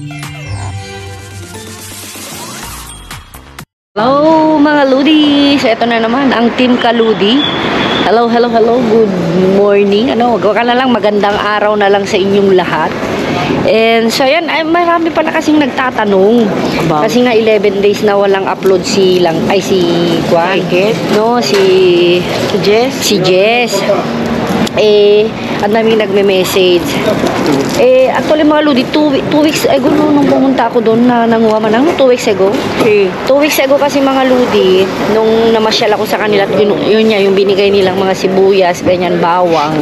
Hello mga Ludi! So ito na naman ang Team Kaludi. Hello, hello, hello. Good morning. Wag ka na lang, magandang araw na lang sa inyong lahat. And so yan, ay, marami pala kasing nagtatanong. Kasi nga 11 days na walang upload si Kwan. No, si Jess. Ang dami nagme-message. Actually mga Ludi, 2 weeks ago nung pumunta ako doon na nanguha man ng 2 weeks ago. 2 weeks ago kasi mga Ludi, nung namasyal ako sa kanila, yun niya, yung binigay nilang mga sibuyas, ganyan, bawang.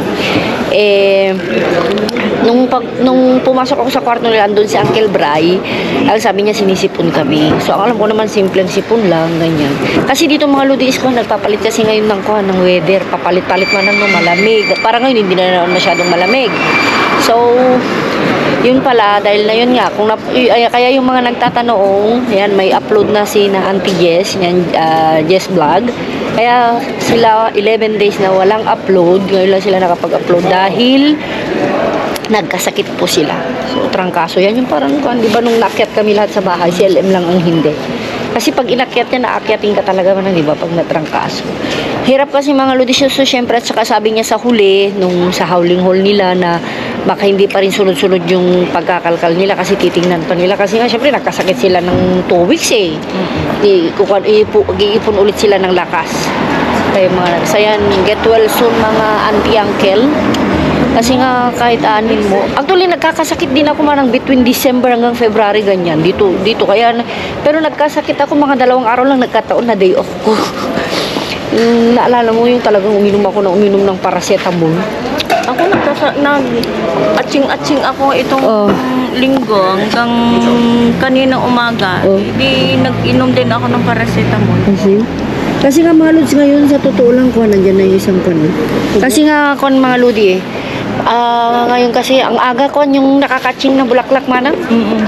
Nung pumasok ako sa kwarto nila, andun si Uncle Bray, ang sabi niya sinisipon kami. So ang alam ko naman, simpleng sipon lang, ganyan. Kasi dito mga Ludi is ko, nagpapalit kasi ngayon ng weather, papalit-palit man ng malamig. Parang ngayon hindi na masyadong malamig. So yun pala, dahil na yun nga, kaya yung mga nagtatanong, yan, may upload na si na Auntie Jess, yan, Jess Vlog. Kaya sila 11 days na walang upload, ngayon lang sila nakapag-upload dahil nagkasakit po sila. So trangkaso yan, yung parang, di ba nung naakyat kami lahat sa bahay, si LM lang ang hindi. Kasi pag inakyat niya, naakyatin ka talaga man, di ba, pag natrangkaso. Hirap kasi mga Ludi, so syempre, at saka sabi niya sa huli, nung sa howling hole nila, na baka hindi pa rin sunod-sunod yung pagkakalkal nila kasi titingnan pa nila. Kasi nga, syempre, nagkasakit sila ng 2 weeks iipon ulit sila ng lakas. Kaya mga, sayan, get well soon mga auntie, uncle. Kasi nga kahit anin mo, actually nagkakasakit din ako marang between December hanggang February ganyan dito kaya, pero nagkasakit ako mga 2 araw lang, nagkataon na day off ko. Naalala mo yung talagang uminom ng paracetamol. Ako nag-atching ako itong linggo hanggang kaninang umaga. Hindi nag-inom din ako ng paracetamol. Kasi nga mga Lods ngayon, sa totoo lang ko, nandiyan na yung isang kanon. Kasi nga kon mga Lodi ngayon kasi ang aga kon yung nakakatching na bulaklak manang.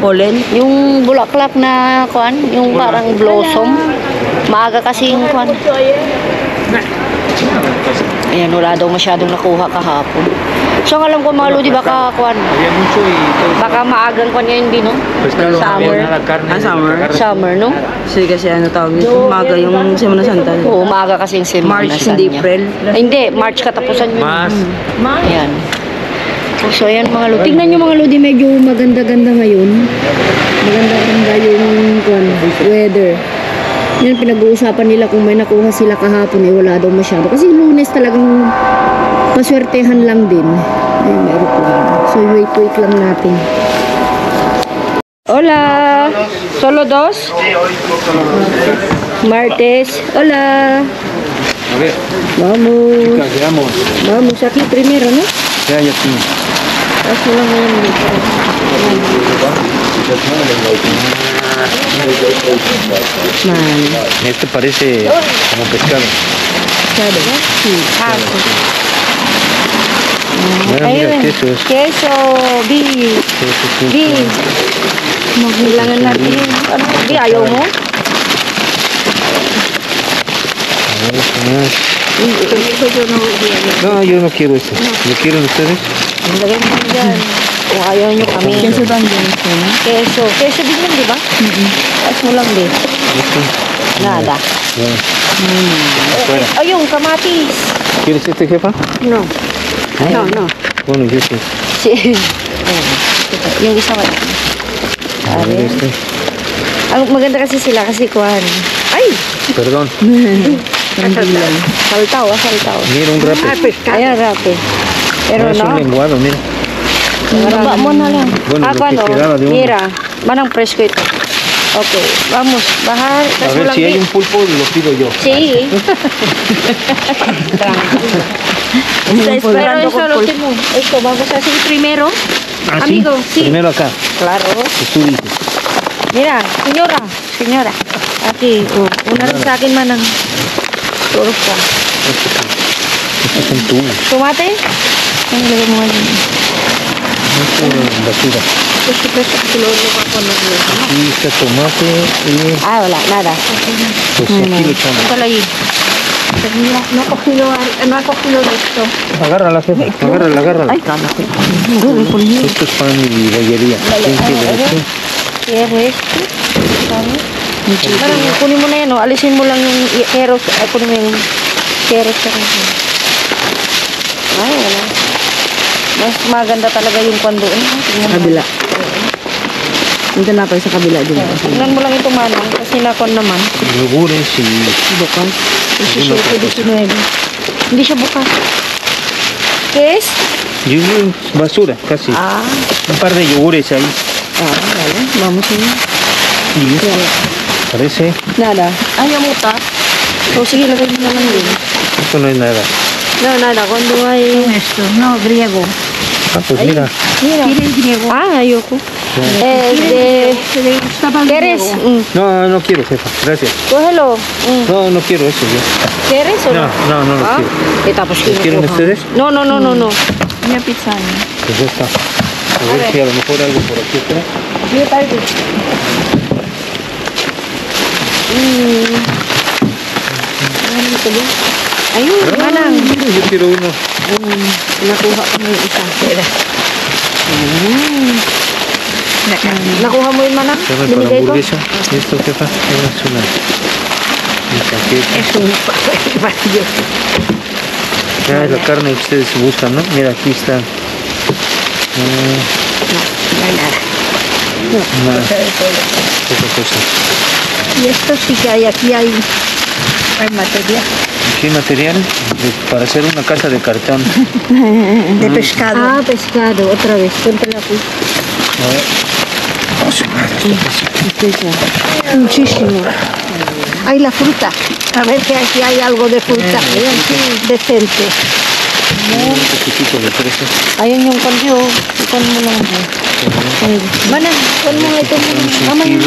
Pollen. Yung bulaklak na kon, yung parang blossom. Maaga kasi yung kon. Ayan, wala daw masyadong nakuha kahapon. So ang alam ko mga Lodi, baka kon, baka maagang kon ngayon din, no? Summer, no? Kasi ano tawag nito? Umaga yung Semana Santa. Oo, umaga kasi yung Semana Santa. March, hindi April. Hindi, March katapusan yun. Ayan. So ayan mga Lodi. Tingnan nyo mga Lodi, medyo maganda-ganda ngayon. Maganda-ganda yung weather. Yan, pinag-uusapan nila kung may nakuha sila kahapon, wala daw masyado. Kasi Lunes talagang paswertehan lang din. Ayun, meron po. So wait lang natin. Hola! Solo dos? Martes. Hola! Vamos aquí primero, ¿no? Ya sí. Eso lang ngayon dito. Esto parece como pescado. Pescado, ¿no? Sí. Mira, quesos. Queso, beef. Beef. Maghilangan natin. Ano? Di, ayaw mo? No, yo no quiero eso. ¿Lo quieren ustedes? Lagay mo dyan. Kung ayaw nyo kami. Queso ba din? Queso. Queso din yun, di ba? Taas mo lang din. Nada. Ayun, kamatis. ¿Quieres este, jefa? No. No. Bueno, yo sí. Sí. Yung isa ba? Este. Ang maganda kasi sila kasi kuhan. Ay! Perdón. Saltaw. Mira un rape. Ayan, rape. Pero Es un lenguado, mira. Baba mo na lang. Bueno, lo que quedaba de uno. Mira, manang presko ito. Okay, vamos, bajar. A ver, si hay un pulpo, lo pido yo. Sí. Está esperando con pulpo. Esto, vamos a hacer primero. ¿Ah, amigo, sí? Primero acá. Claro. Que tú dices. Mira, señora. Aquí, una rin sa akin manang. Turok ka. Estos son tunas. Tomate? Ano lagay mo ngayon? Esto es basura. Aquí está tomate y... Wala, nada. Pues aquí lo echamos. Ito lang No ha cogido esto. Agárrala, jefa. Agárrala, agárrala. Ay, kala ko. Esto es pan y bollería. Kero esto. Parang kunin mo na yan, alisin mo lang yung keros. Ay, kunin mo yung keros. Ay, wala. Mas maganda talaga yung kwan doon. Kabila. Dito na pa sa kabila din. Tingnan mo lang ito, Manang, kasi nakon naman. Yogures y... Bukas. 18, 19. Hindi siya bukas. Kes? basura, casi. Ah. Un par de yogures ahí. Ah, vale. Vamos a ver. Y parece... Nada. Ayaw mo ta? O sige, lagay mo na lang din. Esto no es nada. No, nada. Cuando hay... Esto, no, griego. Ah, pues mira. Mira. ¿Quieres griego? Ah, ayoko. ¿Quieres ¿Quieres? No, no quiero, jefa. Gracias. Cógelo. No quiero eso yo. ¿Quieres o no? No lo Ah, quiero. tapos ¿Lo quieren kinukuha. ustedes? No. May pizza niya. Pues ya está. A ver si a lo mejor algo por aquí atrás. Sige tayo dito. Ano ito ba? Ayun, Manang. Yo quiero uno. Nakuha ko na yung isa. Nakuha mo yun, Manang? Dame para Binigay ko? hamburguesa. Esto, jefa. Es una. Un paquete. Es un paquete. Ya es la carne que ustedes buscan, ¿no? Mira, aquí está. No hay nada. Una poca cosa. Y esto sí que hay, aquí hay material. Aquí hay material para hacer una casa de cartón. De pescado. Ah, pescado. Otra vez. Cuéntala pues. A ver. Oh, su madre, esto pesa. Muchísimo. Hay la fruta. A ver que aquí hay algo de fruta. Decente. Un poquitito de fresa. Ayun yung kambyo. Ikon mo lang po. Manang, ikon mo ito. Mama yun.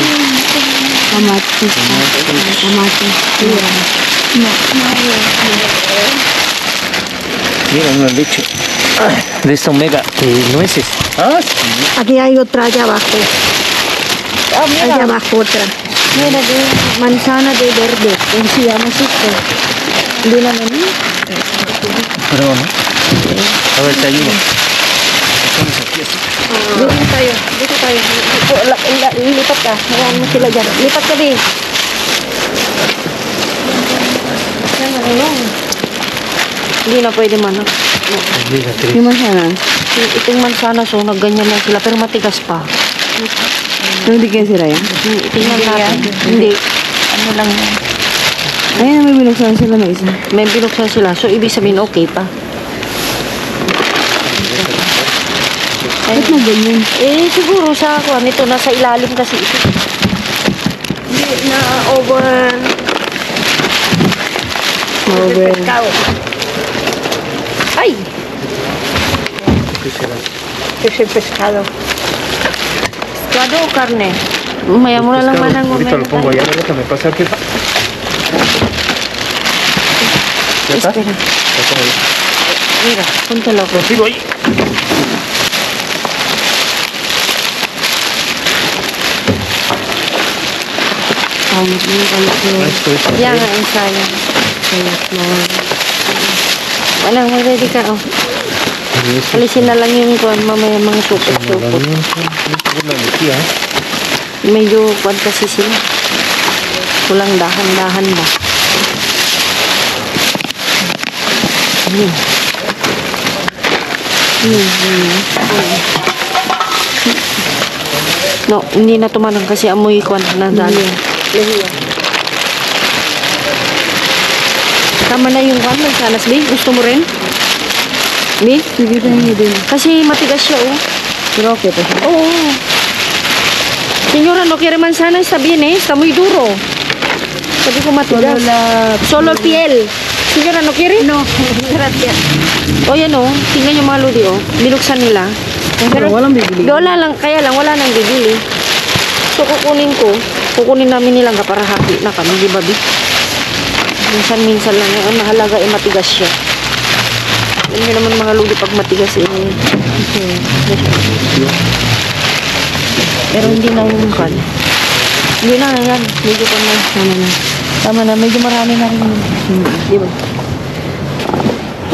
Kamatis. Kamatis. Mira, una leche. De esta omega de nueces. Ah, sí. Aquí hay otra allá abajo. Allá abajo otra. Mira, de manzana de verde. ¿Cómo se llama esto? Hindi na namin. Pero no. A ver, te ayudo. Estamos aquí así. Dito tayo. Dito tayo. Lipat ka. Hayaan mo sila dyan. Lipat ka din. Yan, ano? Hindi na pwede man. Fíjate. Yung manzana? Itong manzana, so nagganyan lang sila. Pero matigas pa. Hindi kaya sila yan? Tingnan natin. Hindi. Ano lang yan? Ayun, may binuksan sila na isa. May binuksan sila. So, ibig sabihin, okay pa. Ba't na ganyan? Eh, siguro sa ako. Nito, nasa ilalim kasi ito. Hindi na over. Over. Ay! ¿Qué será? Que es el pescado. Pescado o karne? Maya mo na lang Pescado. manang Ahorita lo pongo allá. Déjame pasar, jefa. ¿Ya está? Espera. Lo pongo ahí. Mira, póntalo ko. Lo tiro ahí. Esto es Yan ang ensayo. Walang, mag-ready ka. Oh. Y esto es Alisin na lang yung kuwan, mamaya mga supot-supot. movimiento. Esto es la lejía, ¿eh? Medyo kuwan kasi sila. Kulang dahan-dahan ba. No, hindi na tumanang kasi amoy kuwan na dali. Tama na yung kuwan, magsanas, Bi? Gusto mo rin? Bi? Sige pa niyo din. Kasi matigas siya, oh. Pero okay pa siya? Oo. Señora, no quiere manzana, está bien, eh. Está muy duro. Sabi ko matigas. Solo piel. Señora, no quiere? No, gracias. O yan, oh. Tingnan yung mga lodi, oh. Binuksan nila. Pero walang bibili. Wala lang, kaya lang, wala nang bibili. So, kukunin namin nilang para happy na kami, di ba, Bi? Minsan-minsan lang. Ang mahalaga, eh, matigas siya. Alam niyo naman mga lodi pag matigas, eh. Pero hindi na yung kan. Hindi na yan. Medyo pa na. Tama na, medyo marami na rin yun. Di ba?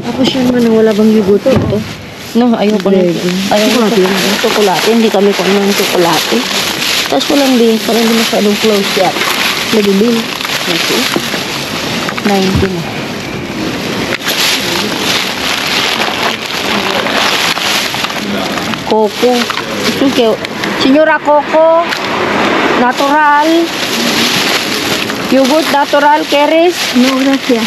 Tapos yan man, wala bang yugot ito? No, ayoko na. Ayoko na. Chocolate. Hindi kami kung ano yung chocolate. Tapos walang din. Parang hindi masyadong close yan. Nagibin. Okay. 19 na. Coco. Okay. Senyora Coco. Natural. Yogurt natural, Keres. No, gracias.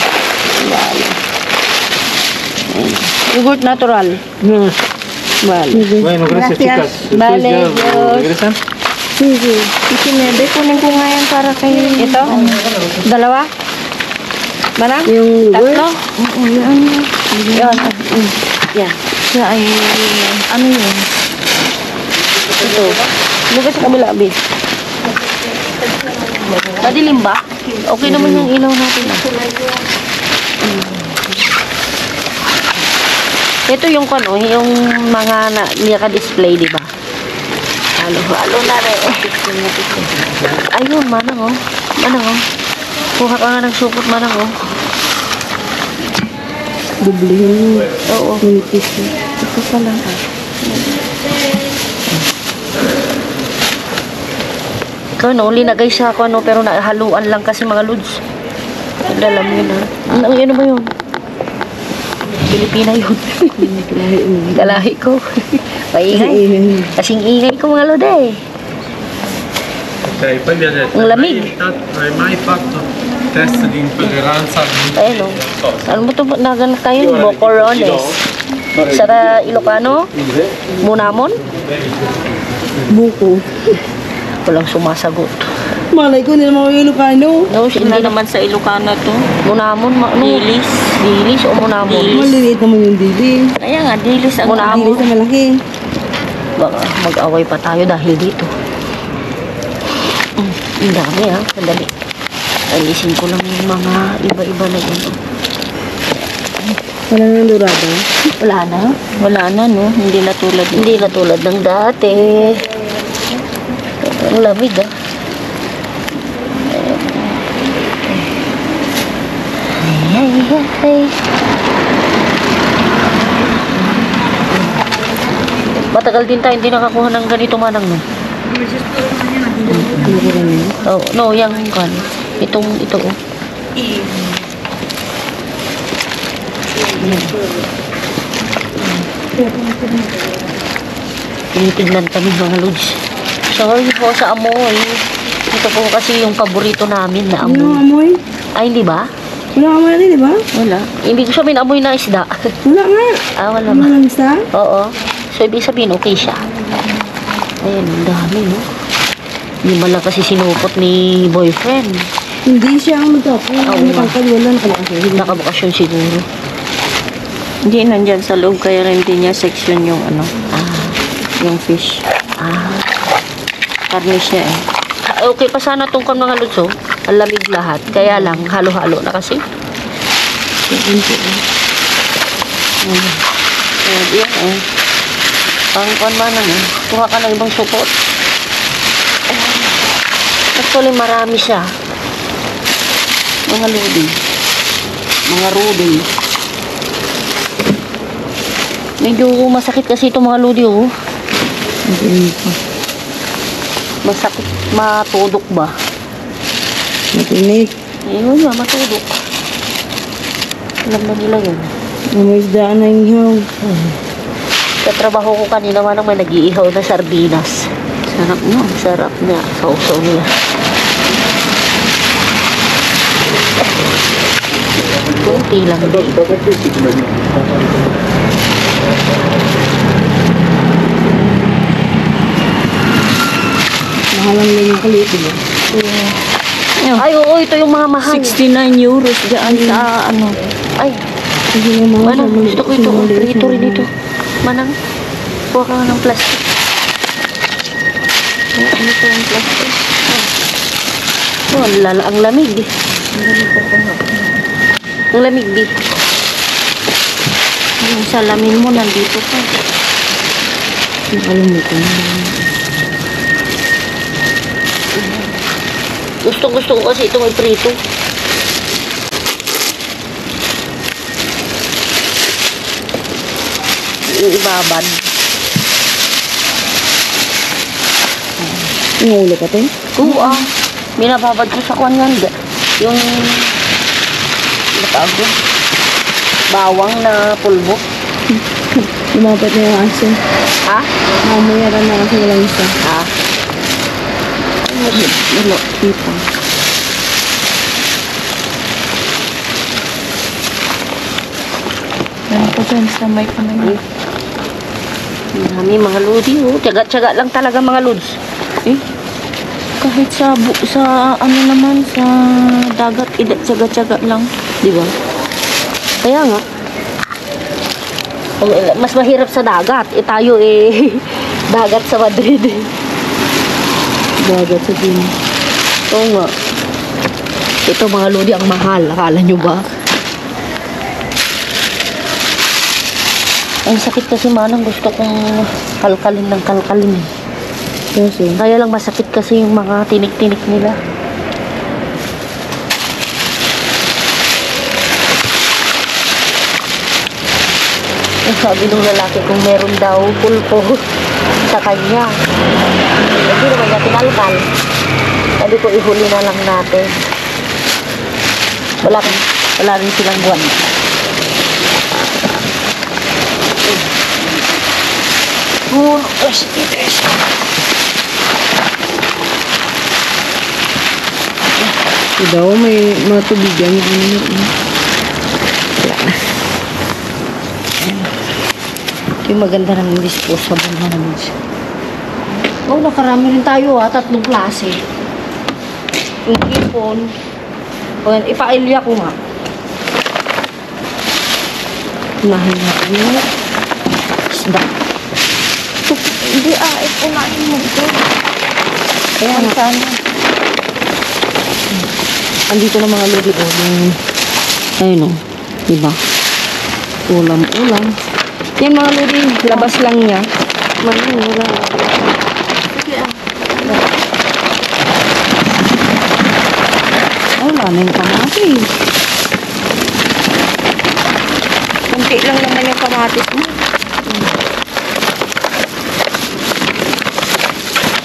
Yogurt natural. No. Vale. Bueno, gracias, chicas. ¿Ustedes Vale, ya Dios. regresan? Sí, sí. Isinebe, kunin ko nga yan para kay... Ito? Dalawa? Manang? Yung Tatlo? Oo, yan. Yan. Yan. Siya ay... Ano yun? Ito. Lugar sa kabila, Abi. Madilim ba? Okay naman yung ilaw natin. Ito yung ano, yung mga naka-display, di ba? Halo na rin. Ayun, manang oh. Manang oh. Kuha ka nga ng supot, manang oh. doble yung Oo. minipis. Ito pala. Ikaw no, linagay sa ako ano, pero nahaluan lang kasi mga lods. Alam yun ha. Ano ba yun? Pilipina yun. Kalahi ko. Maingay. Kasing ingay ko mga lode eh. Ok, poi mi ha detto, Un lamig. hai mai fatto test di intolleranza Ayun o. Ano mo ito? Naganap tayo? Bocorones. Sa Ilocano? Munamon? Buko. Walang sumasagot. Malay ko, hindi naman yung Ilocano. No, Hindi hindi naman. naman sa Ilocano to. Munamon? Dilis? Dilis o Munamon? Maliliit naman yung dili. Kaya nga, dilis ang... Munamon. Dili sa malaki. Baka mag-away pa tayo dahil dito. Ang dami ha. Sandali. Alisin ko lang yung mga iba-iba na yun. Wala nang dorado. Wala na. Wala na, no? Hindi na tulad Hindi na tulad ng dati. Ang lamig ah. Ay. Matagal din tayo hindi nakakuha ng ganito manang no. Oh, no, yang kan. Ito oh. Tinitignan kami mga lods. Sorry po sa amoy. Ito po kasi yung paborito namin na Ano amoy. amoy? Ay, hindi ba? Wala amoy natin, di ba? Wala. Ibig sabihin amoy na isda. Wala nga. Ah, wala Ano ba? lang isa? Oo. So, ibig sabihin, okay siya. Ayan, ang dami, no? Hindi man lang kasi sinupot ni boyfriend. Hindi siya ang magkapo. Oo Ang nga. tangkad, wala na pala kasi. Nakabakasyon siguro. Hindi nandyan sa loob, kaya rin hindi niya section yung ano, yung fish. Karne siya eh. Okay pa sana itong kan mga lutso. Ang lamig lahat. Kaya lang, halo-halo na kasi. Yan eh. Pang man eh. Kuha ka ng ibang supot. Actually, marami siya. Mga ludi. Mga rudi. Medyo masakit kasi ito mga ludi, oh. Masakit. Matudok ba? Matinik. Ayun nga, matudok. Alam na nila yun. May isdaan na yung ihaw. Sa trabaho ko kanina man may nag-iihaw na sardinas. Sarap no? Sarap na. Sausaw nila. Kunti lang din. Mahalang lang yung kalit, di ba? Ay, oo, ito yung mga mahal. 69 euros dyan sa ano. Ay, Kasi yung mga manang, sa maliit, gusto ko ito. sa maliit, Ito rin sa ito. Manang, kuha ka nga ng plastic. Ano ito yung plastic? Oh, ang lamig di. Ang lamig di. Yung salamin mo nandito pa. Alam mo ito. Gusto ko kasi itong iprito. yung ibabad. Ngulo ka, Tin? Oo, binababad ko sa kwan yan. Yung, ano tawag yun? Bawang na pulbo. Lumapat na yung aso. Ha? Mamuyaran na kasi walang isa. Ha? Wala, kita. Ano po dyan sa may panay? Marami mga lodi, oh. Tiyaga-tiyaga lang talaga mga lods. Eh, kahit sa ano naman, sa dagat, tsaga-tsaga lang. Di ba? Kaya nga. Mas mahirap sa dagat. Eh tayo dagat sa Madrid. Dagat sa din. Oo nga. Ito mga lodi ang mahal. Akala nyo ba? Ang sakit kasi manang gusto kong kalkalin ng kalkalin. Kasi, Kaya lang masakit kasi yung mga tinik-tinik nila. Ang sabi ng lalaki kung meron daw pulpo sa kanya. Hindi naman niya tinalkal. Sabi ko ihuli na lang natin. Wala rin silang buwan. Oh, daw may mga tubigan yung ano. wala na. Yung maganda ng disposable na naman siya. Oh, nakarami rin tayo 3 klase. Yung ipon. O yan, ipailya ko nga. Unahin natin yun. Isda. Hindi ipunain mo ito. Kaya nga. Sana. Andito na mga lodi. Ayun o. Diba? Ulam-ulam. Yan mga lodi. Labas lang niya. Wala. Wala na yung kamatis. Kunti lang naman yung kamatis mo.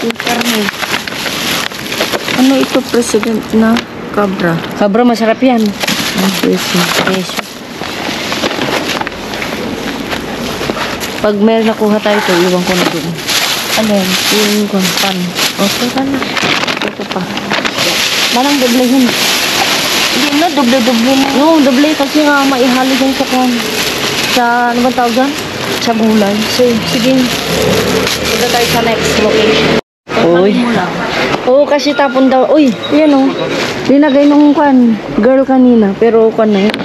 Yung karne. Ano ito, President na cabra? Kabra, masarap yan. Peso. Pag may nakuha tayo ito, iwan ko na doon. Alin? Yung pan. Okay ka na. Ito pa. Manang doble yun. Hindi na, doble-doble na. No, doble kasi nga maihalo dyan sa kwan. Sa, ano ba tawag dyan? Sa gulay. Sige. Punta tayo sa next location. Uy. Mo lang. Oo, kasi tapon daw. Uy, yan o. Linagay nung kwan. Girl kanina. Pero kwan na yun.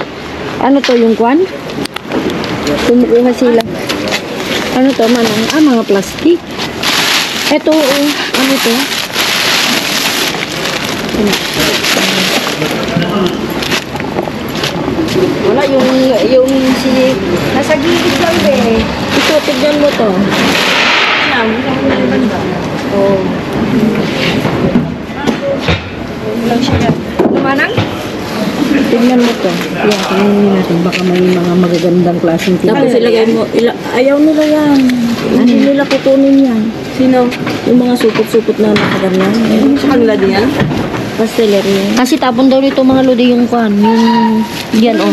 Ano to yung kwan? Kumukuha sila. Ano to, manang? Mga plastic. Eto, ano to? Wala, yung si... Nasa gilid lang eh. Ito, tignan mo to. Oh. Lang siya. Manang? Tignan mo to. Yan, tingnan natin. Baka may mga magagandang klaseng tingnan. Tapos ilagay mo, ayaw nila yan. Hindi nila kukunin yan. Sino? Yung mga supot-supot na nakaganyan. Sa kanila din yan? Pasteleria. Kasi tapon daw nito mga lodi yung kwan. Yung... Yan oh.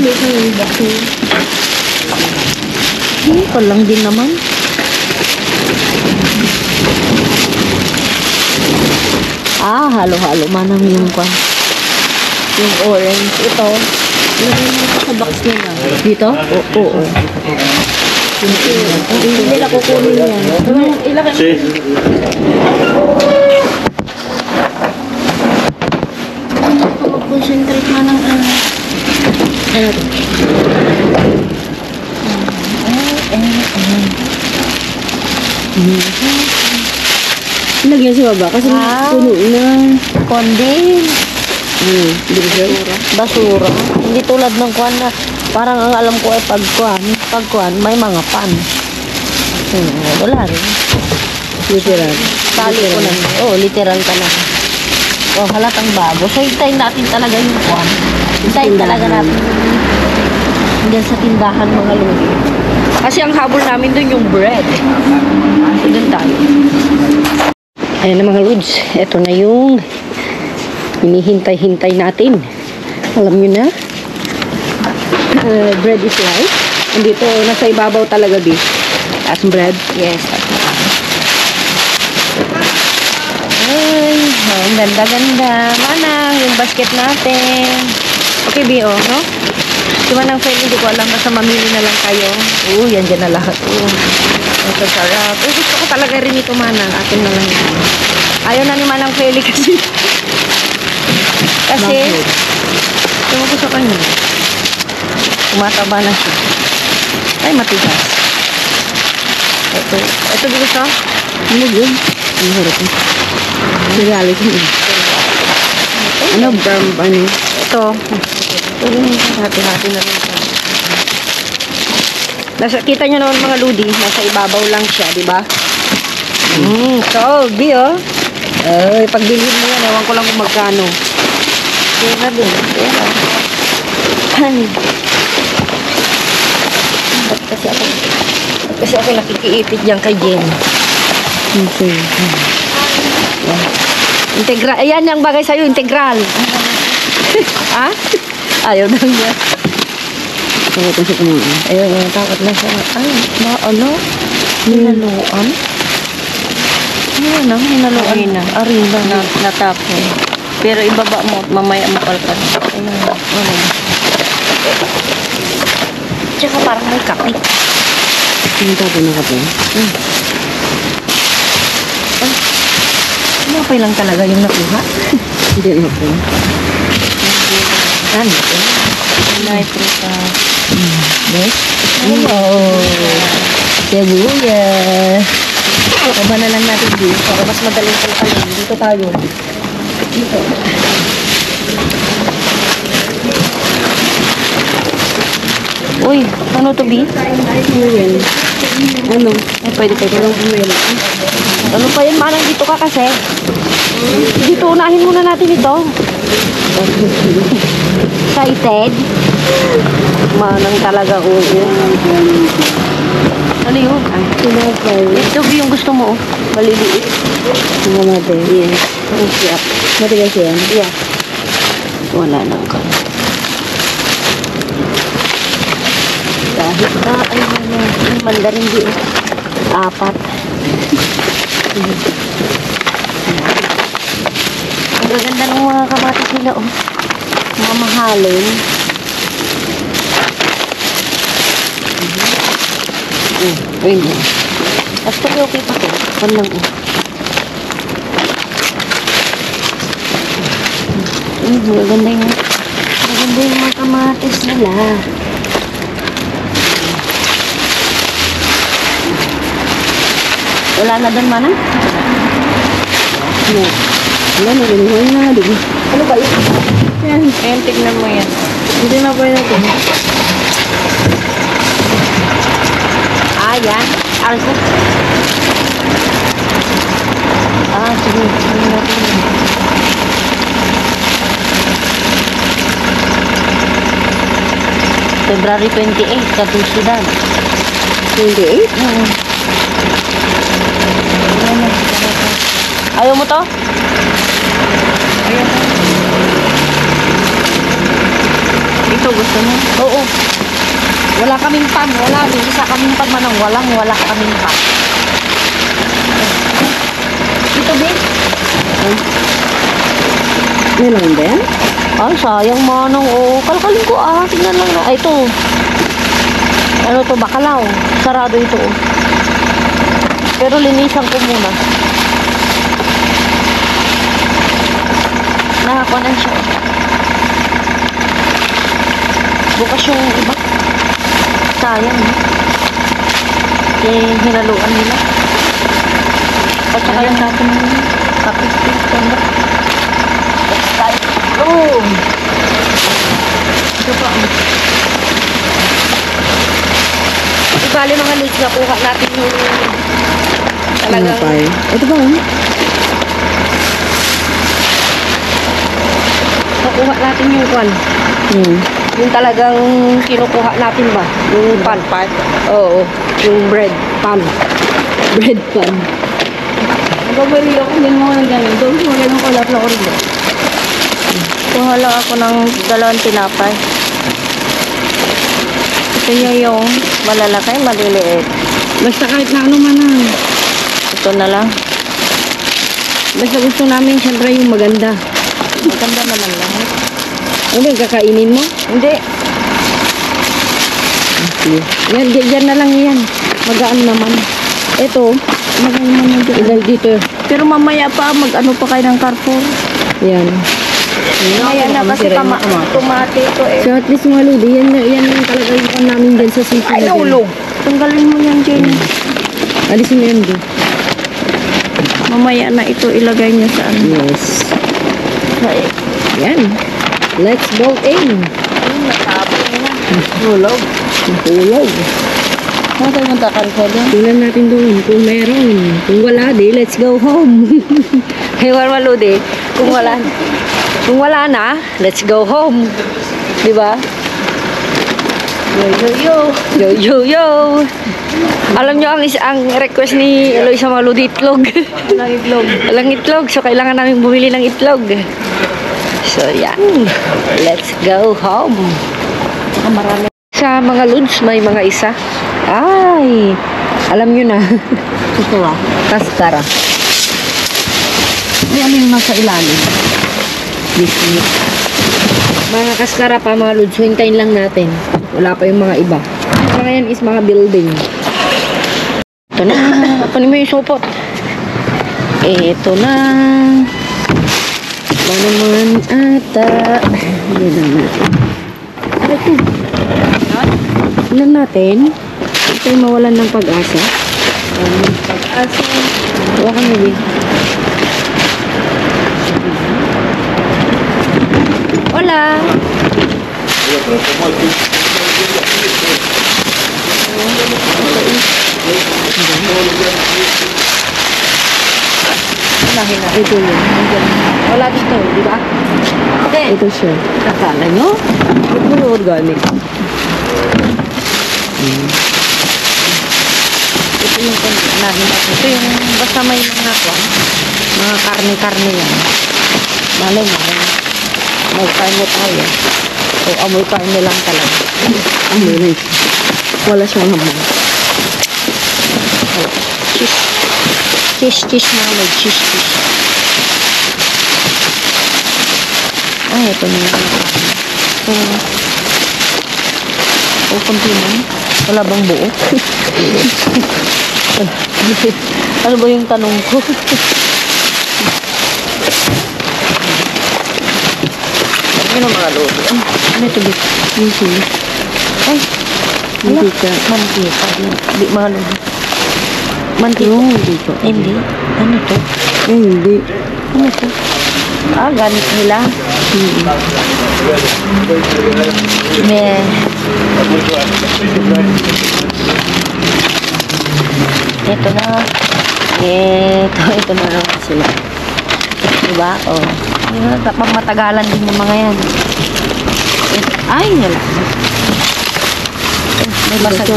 Lang din naman. Halo-halo manang yung kwan. Yung orange. Ito. Ilagay mo sa box nila. Dito? Oo. Hindi nila kukunin yan. Ilagay mo. Mag-concentrate man ng ano. Lagyan sa baba kasi puno na. Kondin. Basura. Hindi tulad ng kwan na parang ang alam ko ay pagkwan, may mga pan. Wala rin. Literal. Tali ko lang. Oo, literal talaga. Oh, halatang bago. So, hintayin natin talaga yung kwan. Hintayin talaga natin. Diyan sa tindahan mga lodi. Kasi ang habol namin dun yung bread. So, dun tayo. Ayan na mga Lods. Ito na yung hinihintay-hintay natin. Alam nyo na. Bread is life. Andito, nasa ibabaw talaga di. As bread. Yes. Ay, ang ganda-ganda. Manang, yung basket natin. Okay, Bio, no? Si Manang Fel, hindi ko alam. Basta mamili na lang kayo. Yan dyan na lahat. Ang sasarap. Gusto ko talaga rin ito, Manang. Akin na lang ito. Ayaw na ni Manang Feli kasi. Kasi, ewan ko sa kanya. Tumataba na siya. Ay, matigas. Ito gusto? Ano yun? Ang harap mo. Nagalit mo. Ano, brown ba niya? Ito. Ito rin. Hati-hati na rin siya. Kita nyo naman mga Ludi, nasa ibabaw lang siya, di ba? So, di oh. Ay, pagbilhin mo yan, ewan ko lang kung magkano. Pera din, pera. Ay. Ba't kasi ako nakikiipit dyan kay Jen. Okay. Yan. Integral. Ayan yung bagay sa'yo, integral. Ha? Ayaw na niya. Takot na siya kumain. Ayaw na, takot na siya. Ay, ano? Hinaluan? Ano na, hinaluan? Arina. Natapon. Pero ibaba mo, mamaya mapalkan. Ano? Tsaka parang may kapit. Hindi tapon na kape. Okay lang talaga yung nakuha. Hindi na po. Ano? Nitro sa... Yes? Sibuyas. Kaba na lang natin dito. Para mas madaling pala. Dito tayo. Dito. Uy, ano to, B? Ano yan? Ano? Ay, pwede. Parang kumela. Ano pa yan? Manang dito ka kasi. Dito, unahin muna natin ito. Excited? Manang talaga, oo. Ano yun? Ay, Tinapay. ito ba yung gusto mo? Maliliit. Tingnan natin. Yes. Ang siyap. Matigas yan? Yeah. Wala nang ka. Kahit na, ay, mandarin di. 4. Ang gaganda ng mga kamatis nila, oh. Mga mahalin. Ayun na. Actually, okay pa ko. Pan lang, oh. Maganda yung mga kamatis nila. Wala na doon, Manang? Wala na, ginuhoy na. Ano ba yun? Yan. Ayan, tignan mo yan. Hindi na po natin. Yan. Also. Sige. Tignan natin. February 28, katusudan. 28? Ayaw mo to? Ayaw mo. Ito gusto mo? Oo. Wala kaming pan. Wala. Isa kaming pan, Manang. Wala kaming pan. Ito, babe. May lang ba yan? Ay, sayang, Manang. Oo. Kalkalin ko. Tingnan lang na. Ay, ito. Ano to? Bacalao. Sarado ito. Pero linisan ko muna. Nakakuanan siya. Bukas yung iba. Sayang, no? Hinaluan nila. At saka yung natin kapit. Oh! Ito pa. Ibali mga leads na kuha natin yung talagang... Tinapay. Ito ba? Nakuha natin yung kwan. Yung talagang kinukuha natin ba? Yung pan. Oo. Yung bread pan. Bread pan. Nagpapalila ko din mo ng ganun. Doon mo ganun ko lahat ko rin. Kuha lang ako ng 2 tinapay. Ito niya yung malalaki, maliliit. Basta kahit na ano man ah. Ito na lang. Basta gusto namin siyempre yung maganda. Maganda naman lahat. Ano yung kakainin mo? Hindi. Yan, yan na lang yan. Magaan naman. Ito, Magaan naman dyan. ilal dito. Pero mamaya pa, mag-ano pa kayo ng Carrefour. Yan. Mamaya na kasi tumati ito eh. So at least mga lodi, yan yung talaga yung pan namin dyan sa city. Ay, naulog. Tanggalin mo yan, Jenny. Alisin mo yan doon. Mamaya na ito ilagay niya sa ano. Yes. Yan. Let's go in. Natapon na. Hulog. Hulog. Ano tayo magtakan ko dyan? Tingnan natin doon kung meron. Kung wala, di let's go home. Hewan maludi. Kung wala. Kung wala na, let's go home. Di ba? Yo, yo, yo. Yo, yo, yo. Alam nyo ang request ni Eloisa Maludi, itlog. Walang itlog. Walang itlog, so kailangan namin bumili ng itlog. So, yan. Let's go home. Marami. Sa mga lods, may mga isa. Ay, alam nyo na. Ito ah. Kaskara. Ano yung nasa ilalim? Disney. Mga kaskara pa, mga lods, so hintayin lang natin. Wala pa yung mga iba. Sa ngayon is mga building. Ito na. Panin mo yung supot. Ito na. Ba naman ata. Yan lang natin. Ito. Yan natin. Ito yung mawalan ng pag-asa. Pag-asa. Huwag kang nabi. Hola. Ito yun. Wala dito, di ba? Okay. Ito siya. Akala nyo? Ito na organic. Ito yung nahin natin. Ito yung basta may mga karne-karne yan. Malay mo. Mag-karne tayo. O amoy karne lang talaga. Amoy na ito. Wala siyang amoy. Cheese. Cheese na may cheese. Ay, ito na lang. O, kunti na. Wala bang buo? Ano ba yung tanong ko? Ano mga lolo? Ano ito dito? Yung sili. Ay, mantika. Mantika. Hindi mga lolo. Mantika. Yung dito. Hindi. Ano to? Hindi. Ano to? Ah, ganit nila. Meh. Ito na. Ito na naman sila. Diba? Oh. Tapos matagalan din yung mga yan. Ay, wala. May basag.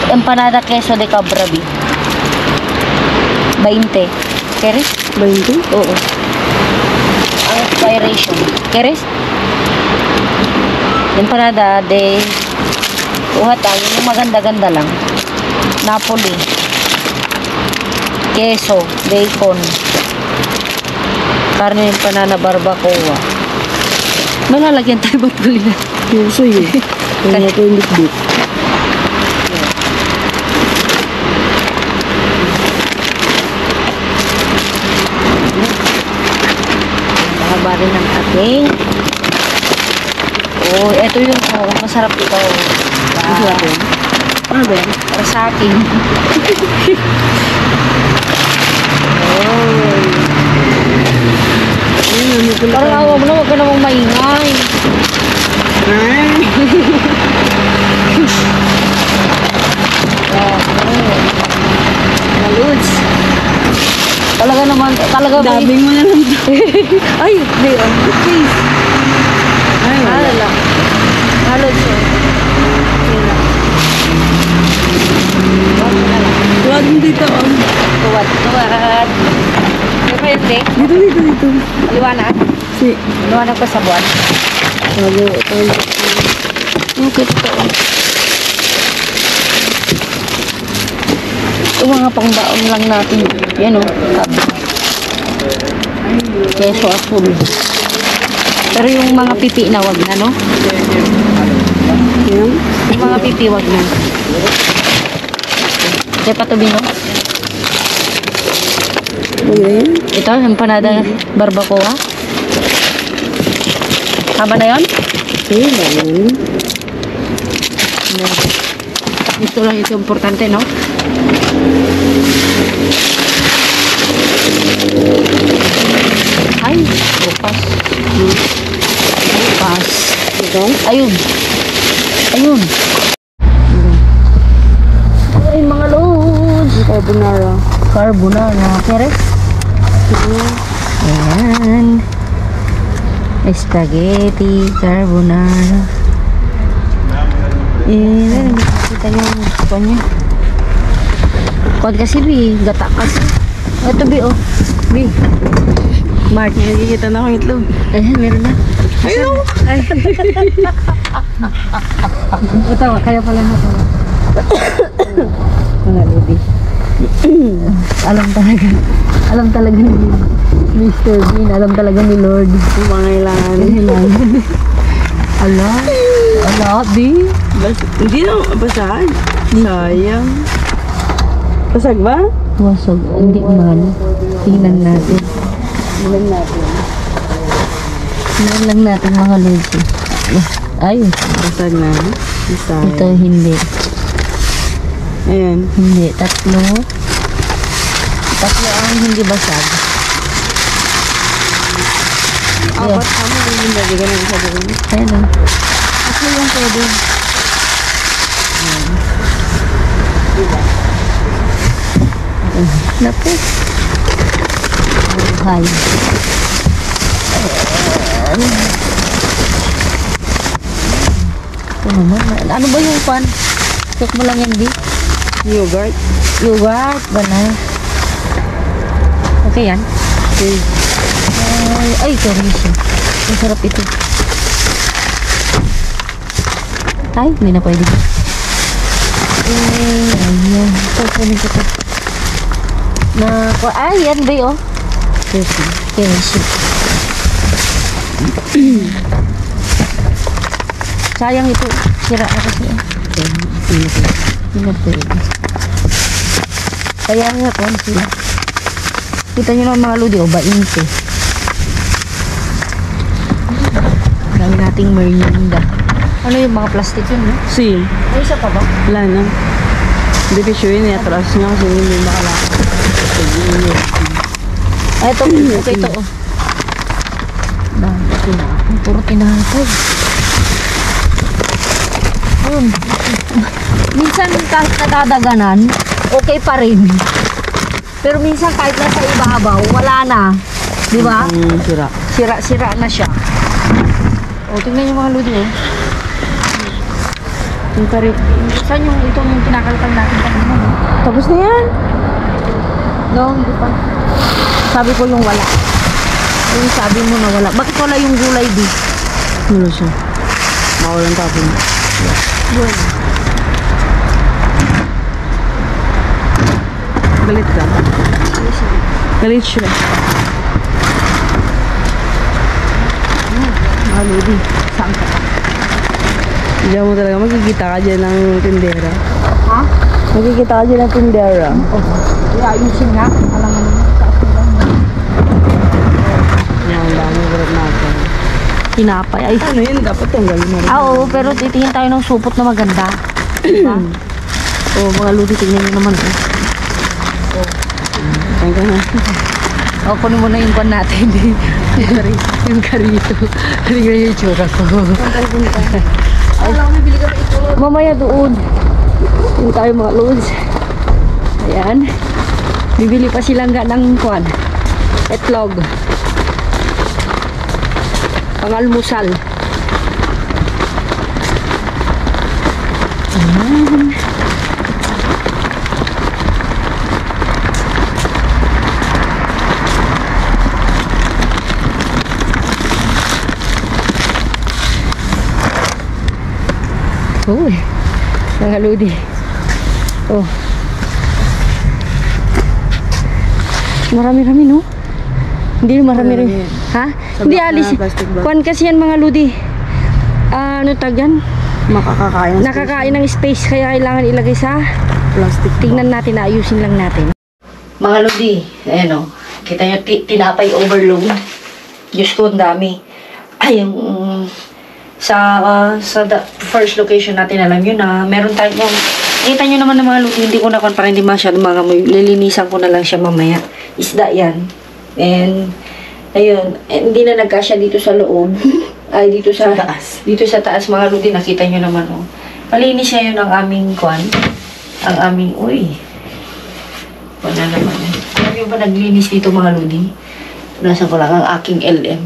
Empanada queso de cabra B. 20. ¿Quieres? 20? Oo. Ang expiration. ¿Quieres? Empanada de kuha tayo yung maganda-ganda lang. Napoli. Queso, bacon. Karne empanada barbacoa. Malalagyan tayo ba tuloy na? Puso yun. Kaya ito yung bitbit. Mahaba rin ang ating. Oh, ito yung masarap ito. Masarap yun? Ano ba yan? Para sa akin. Parang awa mo na, huwag ka namang maingay. Maluds. Talaga namang naman talaga may... Dabing mo na lang. Ay, mayroon. Please. Ay, wala. Hala. Halo siya. Tuwad mo dito. Oh. Tuwad. May pwede? Dito. Liwanag? Si. Liwanag pa sa buwan. Tago. Okay, ito. Ito mga pangbaon lang natin. Yan o. Keso asul. Pero yung mga pipi na wag na, no? Yan. Yung mga pipi wag na. Kaya patubi, no? Wala yan. Ito, empanada barbacoa. Haba na yun? Okay, yan. Ito lang ito importante, no? Ay, bukas. Bukas. Ito? Ayun. Ayun. Ay, mga lods. Carbonara. Carbonara. Keres? Ayan. Spaghetti, carbonara. Kita yung kanya. Kuwan kasi, Bi. Gata kasi. Ito, Bi, oh. Bi. Mark. Nakikita na akong itlog. Ayan, meron na. Ayun! Ay. Ito, kaya pala na ito. Mga lady. Alam talaga ni Mr. Bean. Alam talaga ni Lord. Yung mga kailangan. Ala, Bi. Hindi na basahan. Sayang. Basag ba? Wasog. Hindi man. Tingnan natin. Tingnan lang natin mga lords. Ay, Basag na. Sayang. ito hindi. Ayan. Hindi. Tatlo ang hindi basag. Apat kami. Hindi na ka na isa doon. Ayan o. Ako yung pwede. Naku. Buhay. Ito naman. Ano ba yung pan? Check mo lang yan, Di. Yogurt. Yogurt ba na? Okay yan? Okay. Ay, chorizo. Masarap ito. Ay, hindi na pwede. Ayan. Kukunin ko ito. Ay, yan ba yun? Keso. Sayang ito. Sira na kasi. Hindi na pwede. Kaya nga po sila. Kita nyo naman mga lodi, o bainte. Dami nating merienda. Ano yung mga plastic yun, no? Si. Ay, isa pa ba? Wala na. Hindi ko sure yun. Atras niya kasi hindi makalakot. Ay, ito. Okay, ito. Oh. Dami. Puro tinatag. Ayun. Minsan kahit nadadaganan, okay pa rin. Pero minsan kahit nasa ibabaw, wala na. Di ba? Sira. Sira-sira na siya. O, tingnan yung mga lodi, oh. Yung kari... Saan yung itong kinakalkal natin kanina, no? Tapos na yan. No, hindi pa. Sabi ko yung wala. Yung sabi mo na wala. Bakit wala yung gulay, Di? Ano siya? Mawalang tapon. Yun. Galit ka? Galit siya. Mga lodi, saan ka pa? Diyan mo talaga magkikita ka dyan ng tindera. Ha? Magkikita ka dyan ng tindera. Kaya ayusin nga. Alam mo naman. Yan, ang dami gulat natin. Tinapay. Ay, Ano yun? Dapat tanggalin mo rin. oo, pero titingin tayo ng supot na maganda. Diba? Oo, mga lodi, tingnan nyo naman. Thank you na. O, kunin mo na yung pan natin. Yung karito. Tingnan yung itsura ko. Ay, mamaya doon. Yung tayo mga lods. Ayan. Bibili pa silang ng kwan. Itlog. Pang-almusal. Ayan. Uy, mga lodi. Oh. Marami-rami, no? Hindi marami-rami. Ha? Hindi alis. plastic bag. Kuwan kasi yan, mga lodi. Ano tag yan? Makakakain. Nakakain ng space, kaya kailangan ilagay sa Plastic. tingnan natin, ayusin lang natin. Mga lodi, ayan o. Kita nyo, tinapay overload. Diyos ko, ang dami. Ay, yung sa first location natin, alam nyo na, meron tayong, kita nyo naman ng mga lodi, hindi ko na para hindi masyado mga lilinisan ko na lang siya mamaya. Isda yan. And, ayun, hindi na nagkasya dito sa loob. Ay, dito sa taas. Dito sa taas, mga lodi, nakita nyo naman, oh. Malinis siya yun ang aming kwan. Ang aming, uy. Wala naman, eh. Alam nyo ba naglinis dito, mga lodi? Nasa ko lang ang aking LM.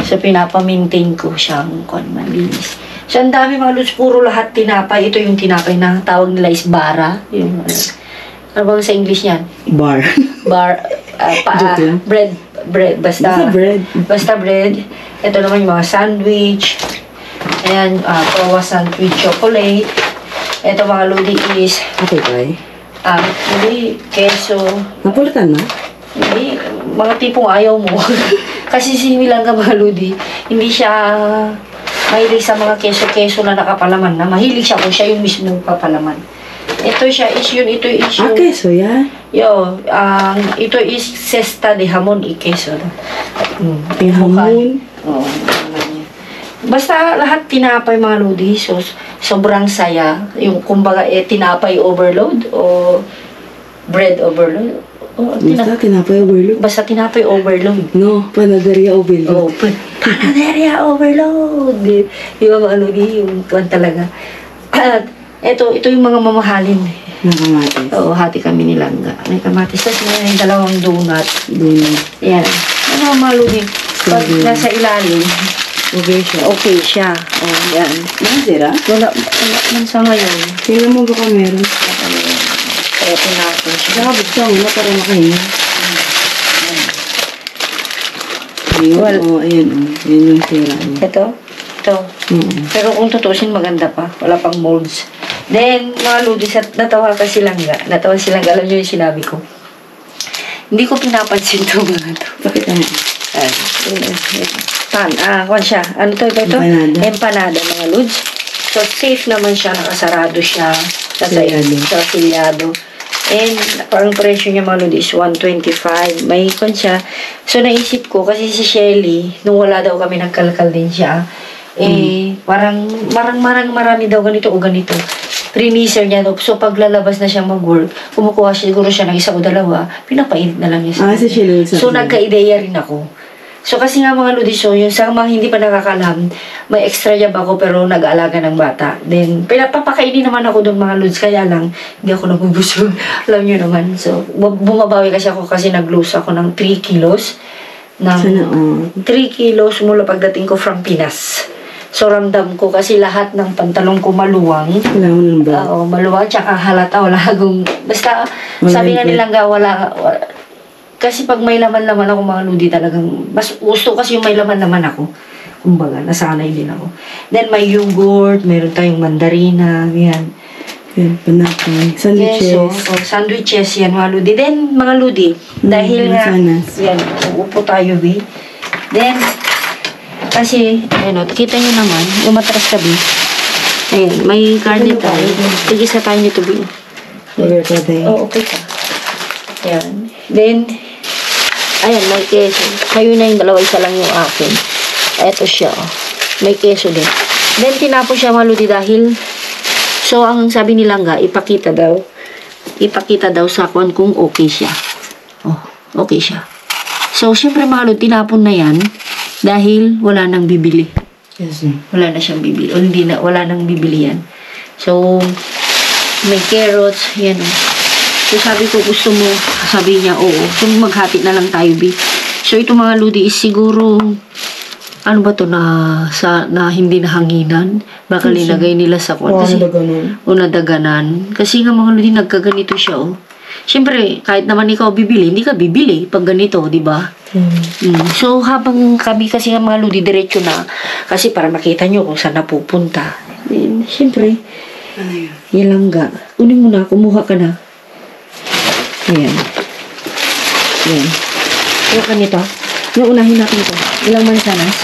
So, pinapa-maintain ko siyang kwan, malinis. So, ang dami, mga lods, puro lahat tinapay. Ito yung tinapay na tawag nila is bara. Yung, ano bang sa English niyan? Bar. Bar, bread, basta bread. Basta bread. Ito naman yung mga sandwich. Ayan, Proa sandwich chocolate. Ito mga lodi is, Okay, bye. hindi, keso. Napulitan na? Hindi, mga tipong ayaw mo. Kasi si Milangga mga lodi, hindi siya mahilig sa mga keso-keso na nakapalaman na. Mahilig siya kung siya yung mismong papalaman. Ito siya is yun, ito is yung... keso yan. Yo, ito is cesta de hamon y queso. Hamon? Oo, naman yan. Basta lahat tinapay mga lodi, so sobrang saya. Yung kumbaga tinapay overload o bread overload. Basta tinapay overload. Basta tinapay overload. No, panaderia overload. Oh, panaderia overload. Di ba mga lodi, yung tuwan talaga. At ito yung mga mamahalin. Nakamatis. Oo, hati kami ni Langga. May kamatis. Tapos may dalawang donut. Donut. Yan. Ano mga lodi? Pag nasa ilalim, Okay siya. okay siya. Oh, yan. Masira? Wala man sa ngayon. Tingnan mo baka meron. Open natin siya. Nakabuksan mo na para makahinga. Ayun, Well, ayan o. Ayan yung sira niya. Ito. Pero kung tutusin, maganda pa. Wala pang molds. Then, mga lodi, natawa ka silang nga. Natawa silang nga. Alam nyo yung sinabi ko. Hindi ko pinapansin to mga to. Bakit ano? Kwan siya. Ano to? Ito? Empanada. Empanada, mga lods. So, safe naman siya. Nakasarado siya. Silyado. Sa silyado. And, ang presyo niya mga lodi is 125. May kwan siya. So, naisip ko, kasi si Shelly, nung wala daw kami, nagkalkal din siya. Parang marami daw ganito o ganito. Pre-measer niya daw. So, pag lalabas na siya mag-work, kumukuha siguro siya ng isa o dalawa, pinapainit na lang niya sa Si Shelly. So, nagka-ideya rin ako. So, kasi nga mga lodi, so, yung sa mga hindi pa nakakalam, may extra job ako pero nag-aalaga ng bata. Then, pinapapakainin naman ako doon mga lods, kaya lang, hindi ako nabubusog. Alam nyo naman. So, bumabawi kasi ako kasi nag-lose ako ng 3 kilos. Sana, 3 kilos mula pagdating ko from Pinas. So, ramdam ko kasi lahat ng pantalong ko maluwang. Wala mo ng bag. Oo, maluwag, tsaka halata, wala akong, basta, sabi nga nilang wala, kasi pag may laman-laman ako mga lodi talagang, mas gusto kasi yung may laman-laman ako. Kumbaga, nasanay din ako. Then, may yogurt, meron tayong mandarina, yan. Yan, panapay. Sandwiches. Sandwiches, yan mga lodi. Then, mga lodi, dahil nga, masanas. yan, upo tayo, be. Then, kasi, ano, kita nyo naman, umatras ka, be. Ayan, may karne tayo. Tigisa tayo nito, be. Order ka tayo. Oh, okay ka. Ayan. Then, ayan, may keso. Kayo na yung dalawa, isa lang yung akin. Eto siya, oh. May keso din. Then, tinapos siya mga lodi dahil, so, ang sabi nila nga, ipakita daw sa kung okay siya. Oh, okay siya. So, syempre mga lodi, tinapon na yan dahil wala nang bibili. Yes. Wala na siyang bibili. O hindi na, wala nang bibili yan. So, may carrots, yan o. So, So sabi ko, gusto mo? Sabi niya, oo. So maghati na lang tayo, B. So ito mga lodi is siguro, ano ba to na hindi nahanginan? Baka linagay nila sa kwan. Kasi, o nadaganan. Kasi nga mga lodi, nagkaganito siya, oh. Siyempre, kahit naman ikaw bibili, hindi ka bibili pag ganito, di ba? So, habang kami kasi nga mga lodi, diretso na. Kasi para makita nyo kung saan napupunta. Then, siyempre, Ano yun? yan lang ga. Unin mo na, kumuha ka na. Ayan. Ayan. Kaya ka nito. Yung unahin natin ito. Ilang mansanas?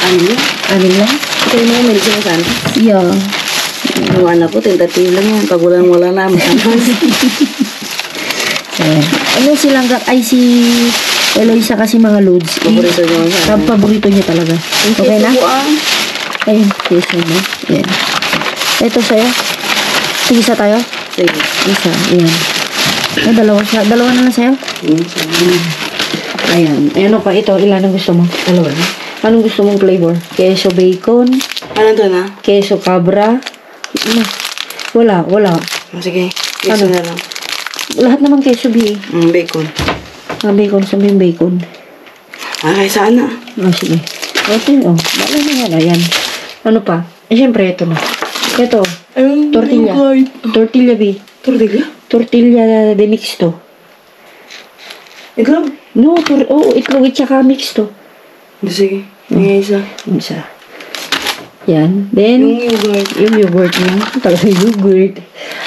Anin lang? Ito yung mga medicine saan? Yeah. Yung anak ko, tentative lang yan. Pag wala na, masamas. Ayan. Ano silang ay si Eloisa kasi mga loads. Paborito niya yan. Paborito niya talaga. Okay na? Ang Ayun, keso mo. Ayan. Ito sa'yo. Tig-isa tayo. sige. Isa. Ayan. Ah, dalawa siya. Dalawa na lang sa'yo. Ayan. Ayan pa. Ito. Ilan ang gusto mo? Dalawa na. Anong gusto mong flavor? Queso bacon? Ano to na? Queso cabra? Ano? Wala. Sige. Iso na lang. Lahat naman queso B. Bacon. Bacon. Sabihin bacon. Ay, saan na? Sige. Okay, Bala na nga na yan. Ano pa? Siyempre, ito na. Ito. Tortilla. Tortilla, B. Tortilla? Tortilla de mixto. Iglog? No, itlog at saka mixto. Sige. Yung isa. Isa. Yan. Then, yung yogurt niya. Talaga yogurt.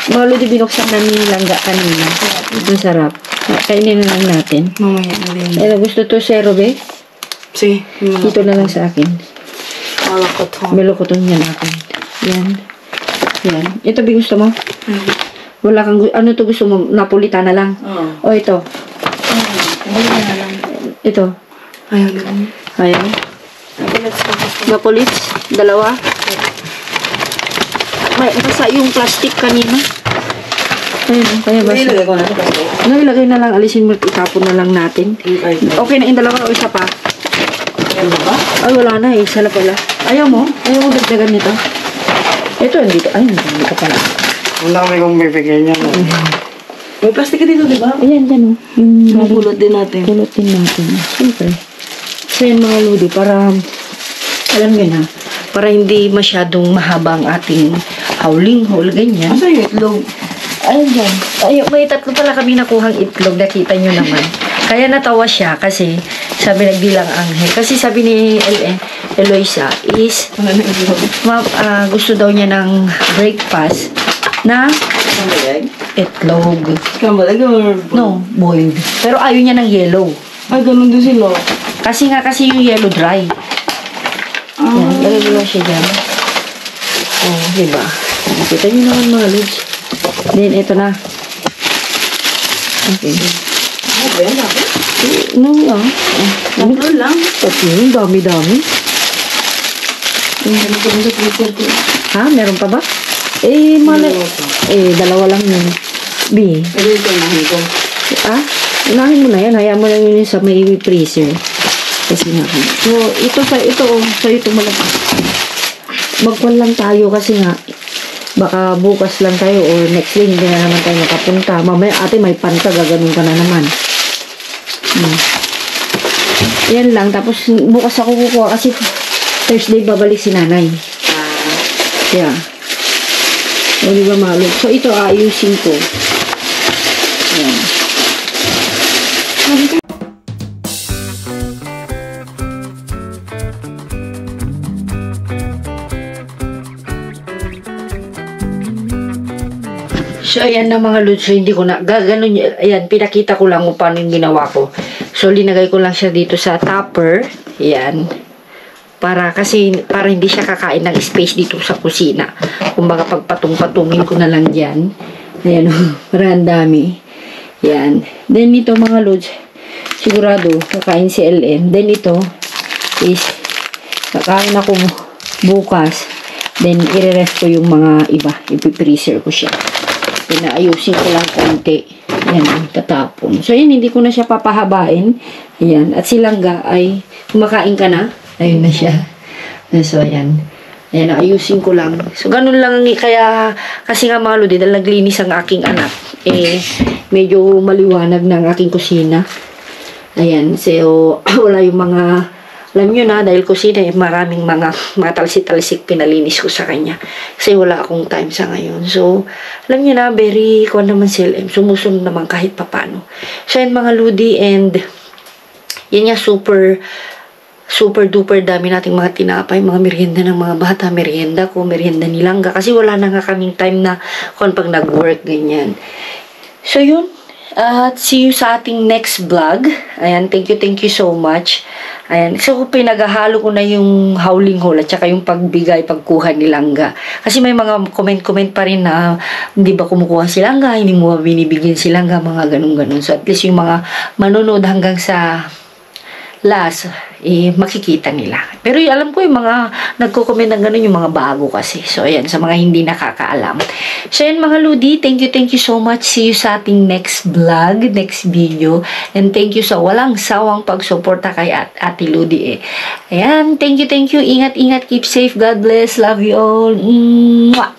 Mga lodi, binuksan na nilangga kanina. Ito sarap. Kainin na lang natin. Mamaya na din. Gusto to zero, be? Sige. Dito na lang sa akin. Malakot ho. Melokoton niya natin. Yan. Yan. Ito, be, gusto mo? Wala kang, ano to gusto mo? Napolitana lang? Oo. O, ito. Balik na lang. Ito. Ayaw na lang. Ayan. Napolits. Dalawa. May, basta yung plastic kanina. Ayun, kaya basta. Ilagay ko na ito. Ano, ilagay na lang. Alisin mo, itapon na lang natin. Okay na yung dalawa o isa pa? Ano ba? Ay, wala na eh. Isa na pala. Ayaw mo? Ayaw mo dagdagan nito? Ito, hindi ko. Ay, hindi ko pala. Wala kami kung bibigyan niya. May plastic ka dito, di ba? Ayan, dyan o. Yung Mapulot din natin. pulutin natin. Siyempre. So, yan mga lodi, para, alam nyo na, para hindi masyadong mahaba ang ating howling hole, ganyan. Asa yung itlog? Ayun dyan. Ay, may tatlo pala kami nakuhang itlog. Nakita nyo naman. Kaya natawa siya kasi sabi nagbilang Angel. Kasi sabi ni Eloisa is Wala na itlog. gusto daw niya ng breakfast na Kambalag? itlog. Kambalag or... No, boiled. Pero ayaw niya ng yellow. Ay, ganun din sila. Kasi yung yellow dry. Yan, lagay ko lang siya dyan. Oh, diba? Nakita nyo naman mga lods. Then, ito na. Okay. Ano ba yan natin? No, Tatlo lang. Tatlo, dami-dami. Ano ko sa freezer ko? Ha? Meron pa ba? Dalawa lang yun. B. Pwede ito nahin ko. Ah? Unahin mo na yan. Hayaan mo lang yun sa may freezer. Kasi nga. So, ito, ito malaki. Magkuhan lang tayo kasi nga, baka bukas lang tayo or next day hindi na naman tayo makapunta. Mamaya ate may panta, gaganon ka na naman. Yan lang. Tapos bukas ako kukuha kasi Thursday babalik si nanay. Yeah. O diba malog? So ito ayusin ko. Ayan. So, ayan na mga lods. So, hindi ko na, gano'n, ayan, pinakita ko lang kung paano yung ginawa ko. So, linagay ko lang siya dito sa tupper. Ayan. Para hindi siya kakain ng space dito sa kusina. Kumbaga, pagpatong-patungin ko na lang dyan. Ayan, para ang dami. Ayan. Then, ito mga lods, sigurado, kakain si LM. Then, ito is, kakain ako bukas. Then, i-ref ko yung mga iba. Ipi-freezer ko siya. Pinaayusin ko lang konti. Ayan, tatapon. So, yun, hindi ko na siya papahabain. Ayan. At si Langga ay, kumakain ka na? Ayun na siya. So, ayan. Ayan, ayusin ko lang. So, ganun lang. Kaya, kasi nga mga lodi, dahil naglinis ang aking anak. medyo maliwanag ng aking kusina. Ayan, so wala yung mga, alam nyo na, dahil kusina, maraming mga talsik-talsik pinalinis ko sa kanya. Kasi wala akong time sa ngayon. So, alam nyo na, very, kung naman si LM, sumusunod naman kahit papano. So, yan mga Ludi, and yan nga, super duper dami nating mga tinapay, mga merienda ng mga bata, merienda ko, merienda ni Langga, kasi wala na nga kaming time na kung pag nag-work, ganyan. So, yun. At see you sa ating next vlog. Ayan, thank you so much. Ayan, so pinaghahalo ko na yung howling hole at saka yung pagbigay, pagkuha ni Langga. Kasi may mga comment pa rin na hindi ba kumukuha si Langga, hindi mo binibigyan si Langga, mga ganun-ganun. So at least yung mga manonood hanggang sa last, makikita nila. Pero alam ko yung mga nagko-comment ng ganun, yung mga bago kasi. So, ayan, sa mga hindi nakakaalam. So, ayan mga Ludi, thank you so much. See you sa ating next vlog, next video. And thank you sa walang sawang pagsuporta kay Ate Ludi. Ayan, thank you. Ingat, keep safe. God bless. Love you all. Mwah!